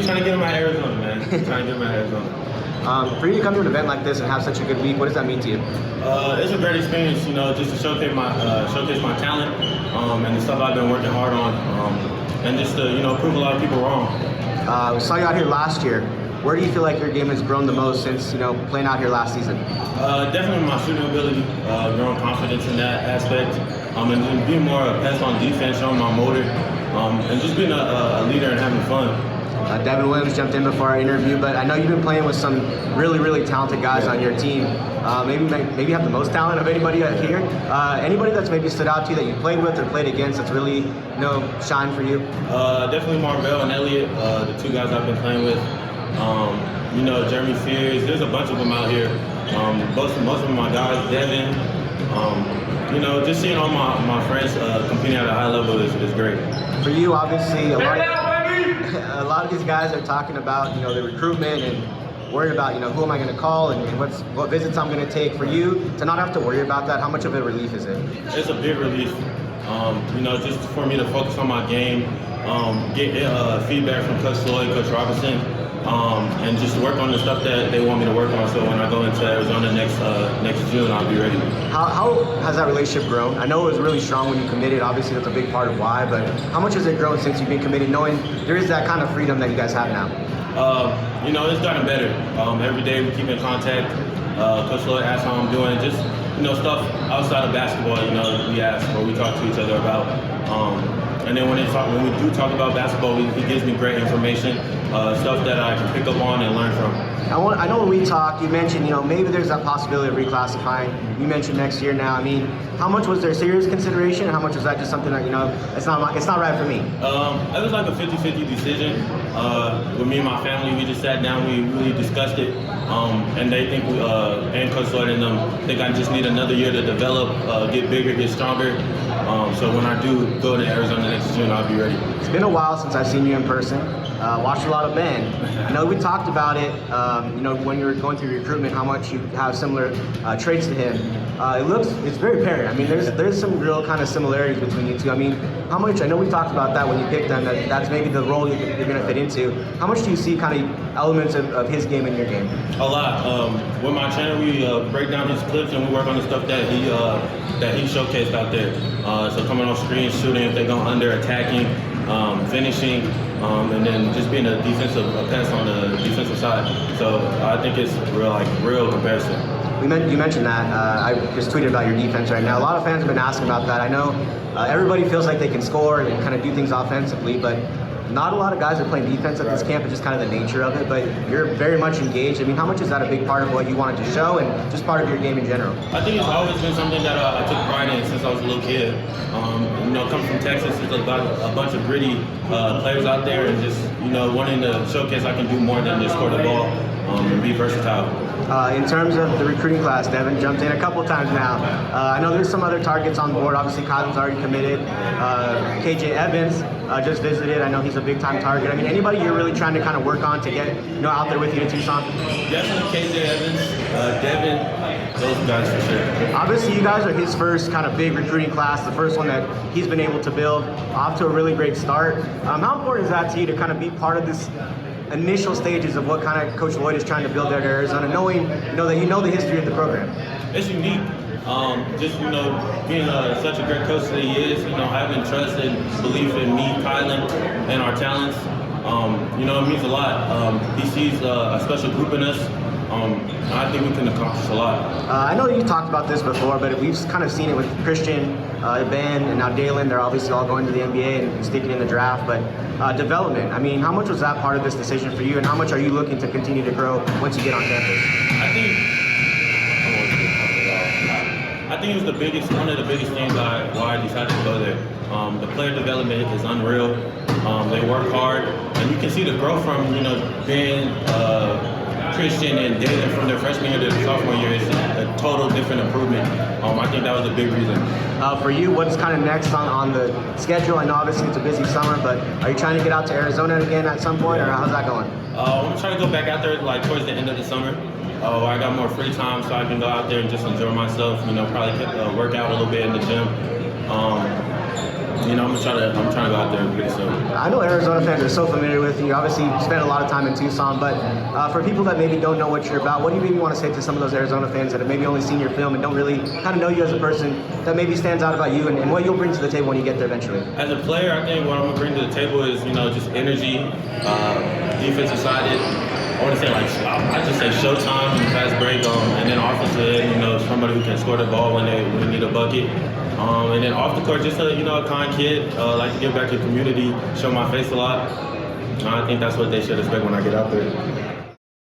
really trying to get him out of Arizona, man. Trying to get him out of Arizona. For you to come to an event like this and have such a good week, what does that mean to you? It's a great experience, you know, just to showcase my talent and the stuff I've been working hard on, and just to, you know, prove a lot of people wrong. We saw you out here last year. Where do you feel like your game has grown the most since, you know, playing out here last season? Definitely my shooting ability, growing confidence in that aspect, and then being more pest on defense, showing my motor, and just being a leader and having fun. Devin Williams jumped in before our interview, but I know you've been playing with some really talented guys on your team. Maybe you have the most talent of anybody here. Anybody that's maybe stood out to you that you played with or played against that's really, you know, shine for you? Definitely Marvell and Elliott, the two guys I've been playing with. You know, Jeremy Fears, there's a bunch of them out here. Most of my guys, Devin. You know, just seeing all my friends competing at a high level is great. For you, obviously, a lot of these guys are talking about, you know, the recruitment and worried about, you know, who am I going to call and what visits I'm going to take. For you to not have to worry about that, how much of a relief is it? It's a big relief. You know, just for me to focus on my game, get feedback from Coach Floyd, Coach Robinson, and just work on the stuff that they want me to work on. So when I go into Arizona next June, I'll be ready. How has that relationship grown? I know it was really strong when you committed. Obviously, that's a big part of why. But how much has it grown since you've been committed, knowing there is that kind of freedom that you guys have now? You know, it's gotten better. Every day we keep in contact. Coach Floyd asks how I'm doing. Just, you know, stuff outside of basketball. You know, we ask or we talk to each other about. And then when we do talk about basketball, he gives me great information, stuff that I can pick up on and learn from. I know when we talked, you mentioned, you know, maybe there's that possibility of reclassifying. You mentioned next year now. I mean, how much was there serious consideration, and how much was that just something that, you know, it's not right for me? It was like a 50-50 decision. With me and my family, we just sat down, we really discussed it, and they think, and Coach Floyd and them think I just need another year to develop, get bigger, get stronger. So when I do go to Arizona next June, I'll be ready. It's been a while since I've seen you in person. Watched a lot of Ben. I know we talked about it, you know, when you were going through recruitment, how much you have similar traits to him. It's very apparent. I mean, there's some real kind of similarities between you two. I mean, how much, I know we talked about that when you picked them, that's maybe the role you're going to fit into. How much do you see kind of elements of his game in your game? A lot. With my channel, we break down his clips and we work on the stuff that he showcased out there. So coming off screen, shooting, if they go under, attacking, finishing, and then just being a defensive pest on the defensive side. So I think it's real comparison. You mentioned that. I just tweeted about your defense right now. A lot of fans have been asking about that. I know everybody feels like they can score and kind of do things offensively, but not a lot of guys are playing defense at this camp. It's just kind of the nature of it, but you're very much engaged. I mean, how much is that a big part of what you wanted to show and just part of your game in general? I think it's always been something that I took pride in since I was a little kid. You know, coming from Texas, there's a bunch of gritty players out there, and just, you know, wanting to showcase I can do more than just score the ball and be versatile. In terms of the recruiting class, Devin jumped in a couple times now. I know there's some other targets on board. Obviously, Kylan's already committed. KJ Evans just visited. I know he's a big-time target. I mean, anybody you're really trying to kind of work on to get, you know, out there with you to Tucson? Definitely KJ Evans, Devin, those guys for sure. Obviously, you guys are his first kind of big recruiting class, the first one that he's been able to build, off to a really great start. How important is that to you to kind of be part of this initial stages of what kind of Coach Lloyd is trying to build there at Arizona, knowing, you know, that you know the history of the program? It's unique. Just, you know, being such a great coach that he is, you know, having trust and belief in me, Kylan, and our talents, you know, it means a lot. He sees a special group in us. I think we can accomplish a lot. I know you talked about this before, but we've kind of seen it with Christian, Ben, and now Dalen. They're obviously all going to the NBA and sticking in the draft, but development, I mean, how much was that part of this decision for you, and how much are you looking to continue to grow once you get on campus? I think it was one of the biggest things why I decided to go there. The player development is unreal. They work hard, and you can see the growth from, you know, Ben, Christian, and Dalen from their freshman year to their sophomore year. It's a total different improvement. I think that was a big reason. For you, what's kind of next on the schedule? I know obviously it's a busy summer, but are you trying to get out to Arizona again at some point, or how's that going? I'm trying to go back out there like towards the end of the summer. I got more free time, so I can go out there and just enjoy myself. You know, probably work out a little bit in the gym. I'm trying to go out there pretty soon. I know Arizona fans are so familiar with you. Obviously, you spent a lot of time in Tucson, but for people that maybe don't know what you're about, what do you maybe want to say to some of those Arizona fans that have maybe only seen your film and don't really kind of know you as a person, that maybe stands out about you and what you'll bring to the table when you get there eventually? As a player, I think what I'm gonna bring to the table is just energy, defensive sided. I want to say I just say showtime and fast break, and then offensive end, somebody who can score the ball when they need a bucket. And then off the court, just a kind kid, like to give back to the community, show my face a lot. I think that's what they should expect when I get out there.